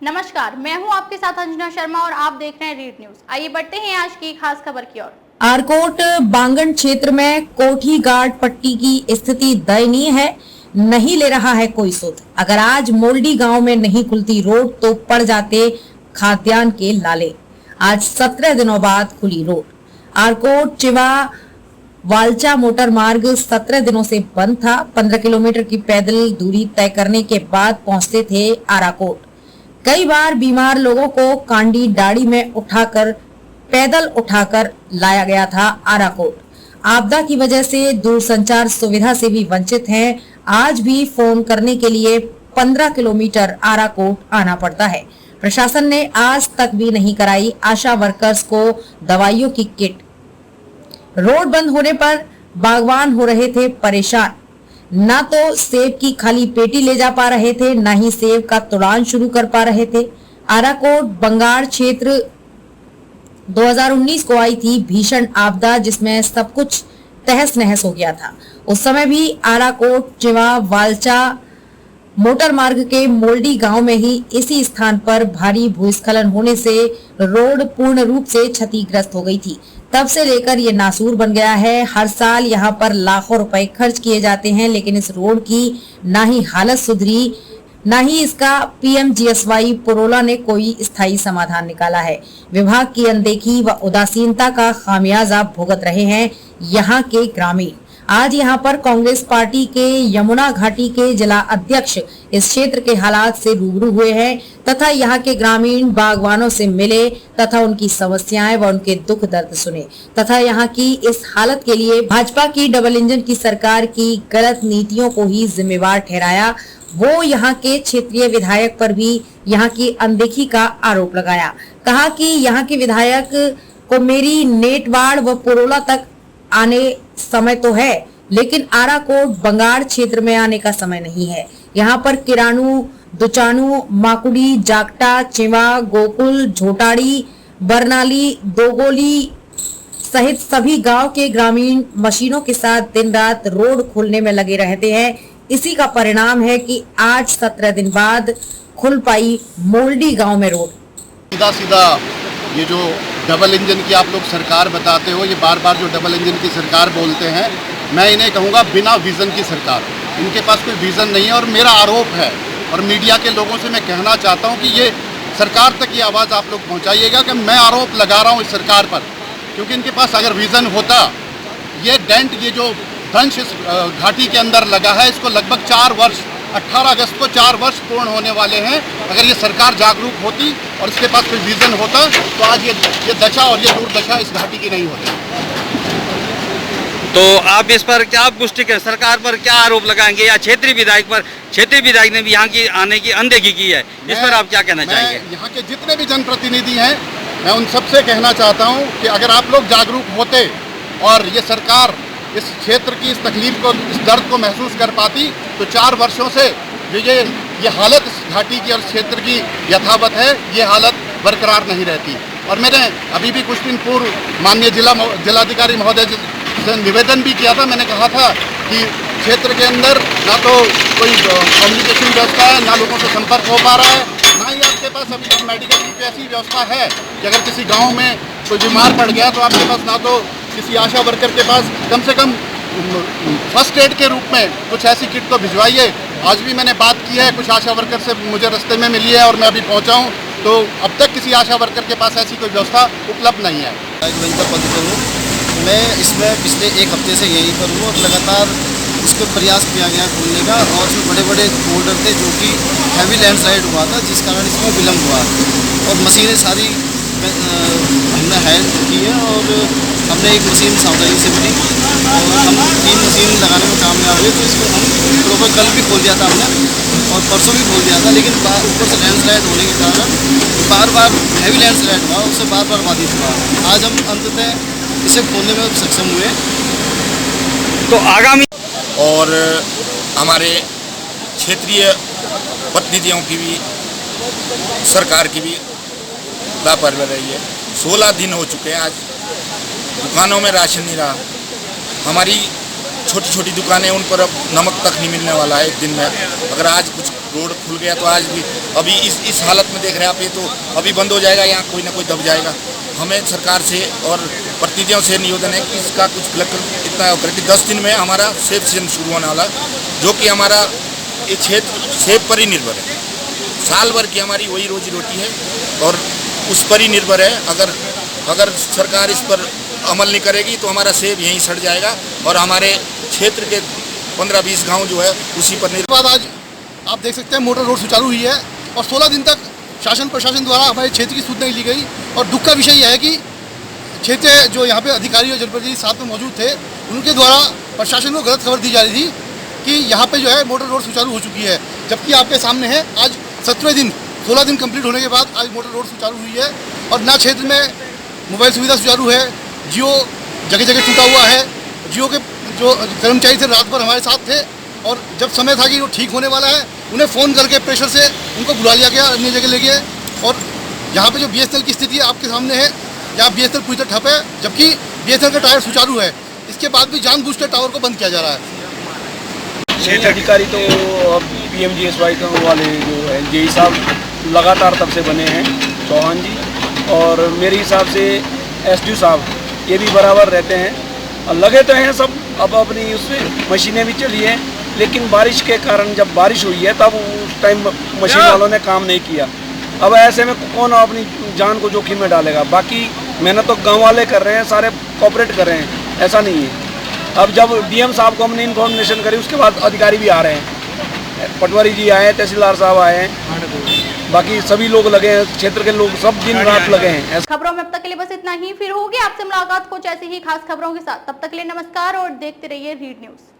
नमस्कार, मैं हूं आपके साथ अंजना शर्मा और आप देख रहे हैं रीड न्यूज। आइए बढ़ते हैं आज की खास खबर की ओर। आरकोट बांगन क्षेत्र में कोठी गार्ड पट्टी की स्थिति दयनीय है, नहीं ले रहा है कोई सुध। अगर आज मोल्डी गांव में नहीं खुलती रोड तो पड़ जाते खाद्यान्न के लाले। आज 17 दिनों बाद खुली रोड। आरकोट चिवा वालचा मोटर मार्ग 17 दिनों से बंद था। 15 किलोमीटर की पैदल दूरी तय करने के बाद पहुंचते थे आराकोट। कई बार बीमार लोगों को कांडी डाड़ी में पैदल उठाकर लाया गया था आराकोट। आपदा की वजह से दूरसंचार सुविधा से भी वंचित हैं। आज भी फोन करने के लिए 15 किलोमीटर आराकोट आना पड़ता है। प्रशासन ने आज तक भी नहीं कराई आशा वर्कर्स को दवाइयों की किट। रोड बंद होने पर बागवान हो रहे थे परेशान। ना तो सेब की खाली पेटी ले जा पा रहे थे, ना ही सेब का तुड़ान शुरू कर पा रहे थे। आराकोट बंगाड़ क्षेत्र 2019 को आई थी भीषण आपदा, जिसमें सब कुछ तहस नहस हो गया था। उस समय भी आराकोट चिवा वालचा मोटर मार्ग के मोल्डी गांव में ही इसी स्थान पर भारी भूस्खलन होने से रोड पूर्ण रूप से क्षतिग्रस्त हो गई थी। तब से लेकर ये नासूर बन गया है। हर साल यहाँ पर लाखों रुपए खर्च किए जाते हैं, लेकिन इस रोड की ना ही हालत सुधरी, ना ही इसका पीएमजीएसवाई पुरोला ने कोई स्थायी समाधान निकाला है। विभाग की अनदेखी व उदासीनता का खामियाजा भुगत रहे हैं यहाँ के ग्रामीण। आज यहाँ पर कांग्रेस पार्टी के यमुना घाटी के जिला अध्यक्ष इस क्षेत्र के हालात से रूबरू हुए हैं तथा यहाँ के ग्रामीण बागवानों से मिले तथा उनकी समस्याएं व उनके दुख दर्द सुने तथा यहाँ की इस हालत के लिए भाजपा की डबल इंजन की सरकार की गलत नीतियों को ही जिम्मेवार ठहराया। वो यहाँ के क्षेत्रीय विधायक पर भी यहाँ की अनदेखी का आरोप लगाया। कहा कि यहाँ के विधायक को मेरी नेटवाड़ व पुरोला तक आने समय तो है, लेकिन आराकोट बंगाड़ क्षेत्र में आने का समय नहीं है। यहाँ पर किरानू, दुचानू, माकुड़ी, जागटा, चिवा, गोकुल, झोटाड़ी, बरनाली, दोगोली सहित सभी गांव के ग्रामीण मशीनों के साथ दिन रात रोड खोलने में लगे रहते हैं। इसी का परिणाम है कि आज 17 दिन बाद खुल पाई मोल्डी गांव में रोड। सीधा सीधा ये जो डबल इंजन की आप लोग सरकार बताते हो, ये बार बार जो डबल इंजन की सरकार बोलते हैं, मैं इन्हें कहूँगा बिना विज़न की सरकार। इनके पास कोई विज़न नहीं है और मेरा आरोप है और मीडिया के लोगों से मैं कहना चाहता हूँ कि ये सरकार तक ये आवाज़ आप लोग पहुँचाइएगा कि मैं आरोप लगा रहा हूँ इस सरकार पर, क्योंकि इनके पास अगर विज़न होता, ये डेंट, ये जो दंश इस घाटी के अंदर लगा है, इसको लगभग 4 वर्ष 18 अगस्त को 4 वर्ष पूर्ण होने वाले हैं। अगर ये सरकार जागरूक होती और इसके पास कोई विजन होता तो आज ये दशा और ये दुर्दशा इस घाटी की नहीं होती। तो आप इस पर क्या पुष्टि करें, सरकार पर क्या आरोप लगाएंगे या क्षेत्रीय विधायक पर? क्षेत्रीय विधायक ने भी यहाँ की आने की अनदेखी की है, इस पर आप क्या कहना चाहेंगे? यहाँ के जितने भी जनप्रतिनिधि हैं, मैं उन सबसे कहना चाहता हूँ कि अगर आप लोग जागरूक होते और ये सरकार इस क्षेत्र की इस तकलीफ को, इस दर्द को महसूस कर पाती तो 4 वर्षों से जो ये हालत इस घाटी की और क्षेत्र की यथावत है, ये हालत बरकरार नहीं रहती। और मैंने अभी भी कुछ दिन पूर्व माननीय जिलाधिकारी महोदय से निवेदन भी किया था। मैंने कहा था कि क्षेत्र के अंदर ना तो कोई कम्युनिकेशन व्यवस्था है, ना लोगों से संपर्क हो पा रहा है, ना ही आपके पास अभी तक मेडिकल की ऐसी व्यवस्था है कि अगर किसी गाँव में कोई बीमार पड़ गया तो आपके पास ना तो किसी आशा वर्कर के पास कम से कम फर्स्ट एड के रूप में कुछ ऐसी किट तो भिजवाइए। आज भी मैंने बात की है, कुछ आशा वर्कर से मुझे रास्ते में मिली है और मैं अभी पहुंचा हूं, तो अब तक किसी आशा वर्कर के पास ऐसी कोई व्यवस्था उपलब्ध नहीं है। मैं इसमें पिछले 1 हफ्ते से यहीं पर हूँ और लगातार इस पर प्रयास किया गया खोलने का, और इसमें बड़े बड़े बोल्डर थे जो कि हैवी लैंडस्लाइड हुआ था, जिस कारण इसमें विलम्ब हुआ और मशीनें सारी हमने हायर की है और हमने एक मशीन सावधानी से बनी और हम 3 मशीन लगाने में कामयाब हुए। तो इसको हम प्रॉपर कल भी खोल दिया था हमने और परसों भी खोल दिया था, लेकिन ऊपर से लैंडस्लाइड होने के कारण बार बार हैवी लैंडस्लाइड हुआ, उससे बार बार बाधित हुआ। आज हम अंततः इसे खोलने में सक्षम हुए। तो आगामी और हमारे क्षेत्रीय प्रतिनिधियों की भी, सरकार की भी लापरवाही रही है। 16 दिन हो चुके हैं, आज दुकानों में राशन नहीं रहा। हमारी छोटी छोटी दुकानें, उन पर अब नमक तक नहीं मिलने वाला है एक दिन में। अगर आज कुछ रोड खुल गया तो आज भी अभी इस हालत में देख रहे हैं आप, ये तो अभी बंद हो जाएगा, यहाँ कोई ना कोई दब जाएगा। हमें सरकार से और प्रतिनिधियों से निवेदन है कि इसका कुछ कलेक्टर इतना करे कि 10 दिन में हमारा सेब सीजन शुरू होने वाला, जो कि हमारा ये क्षेत्र सेब पर ही निर्भर है। साल भर की हमारी वही रोजी रोटी है और उस पर ही निर्भर है। अगर सरकार इस पर अमल नहीं करेगी तो हमारा सेब यहीं सड़ जाएगा और हमारे क्षेत्र के 15-20 गांव जो है उसी पर निर्भर। आज आप देख सकते हैं मोटर रोड सुचारू हुई है और 16 दिन तक शासन प्रशासन द्वारा हमारे क्षेत्र की सुध नहीं ली गई। और दुख का विषय यह है कि क्षेत्र जो यहाँ पे अधिकारी और जनप्रतिनिधि साथ में मौजूद थे, उनके द्वारा प्रशासन को गलत खबर दी जा रही थी कि यहाँ पे जो है मोटर रोड सुचारू हो चुकी है, जबकि आपके सामने है आज 17वें दिन 16 दिन कंप्लीट होने के बाद आज मोटर रोड सुचारू हुई है। और ना क्षेत्र में मोबाइल सुविधा सुचारू है, जियो जगह जगह टूटा हुआ है। जियो के जो कर्मचारी थे रात भर हमारे साथ थे और जब समय था कि वो ठीक होने वाला है, उन्हें फ़ोन करके प्रेशर से उनको बुला लिया गया, अन्य जगह ले गए। और यहाँ पे जो BSNL की स्थिति आपके सामने है, यहाँ BSNL पूरी तरह ठप है, जबकि BSNL का टावर सुचारू है। इसके बाद भी जानबूझकर टावर को बंद किया जा रहा है। क्षेत्र अधिकारी तो अब PMGSY वाले जो है जेई साहब लगातार तब से बने हैं, चौहान जी, और मेरे हिसाब से SDO साहब ये भी बराबर रहते हैं। और लगे तो हैं सब, अब अपनी उससे मशीनें भी चली हैं, लेकिन बारिश के कारण जब बारिश हुई है तब उस टाइम मशीन वालों ने काम नहीं किया। अब ऐसे में कौन अपनी जान को जोखिम में डालेगा। बाकी मेहनत तो गांव वाले कर रहे हैं, सारे कोऑपरेट कर रहे हैं, ऐसा नहीं है। अब जब DM साहब को हमने इन्फॉर्मेशन करी उसके बाद अधिकारी भी आ रहे हैं, पटवारी जी आए हैं, तहसीलदार साहब आए हैं, बाकी सभी लोग लगे हैं, क्षेत्र के लोग सब दिन रात लगे हैं। खबरों में अब तक के लिए बस इतना ही। फिर होगी आपसे मुलाकात कुछ ऐसी ही खास खबरों के साथ। तब तक के लिए नमस्कार और देखते रहिए रीड न्यूज।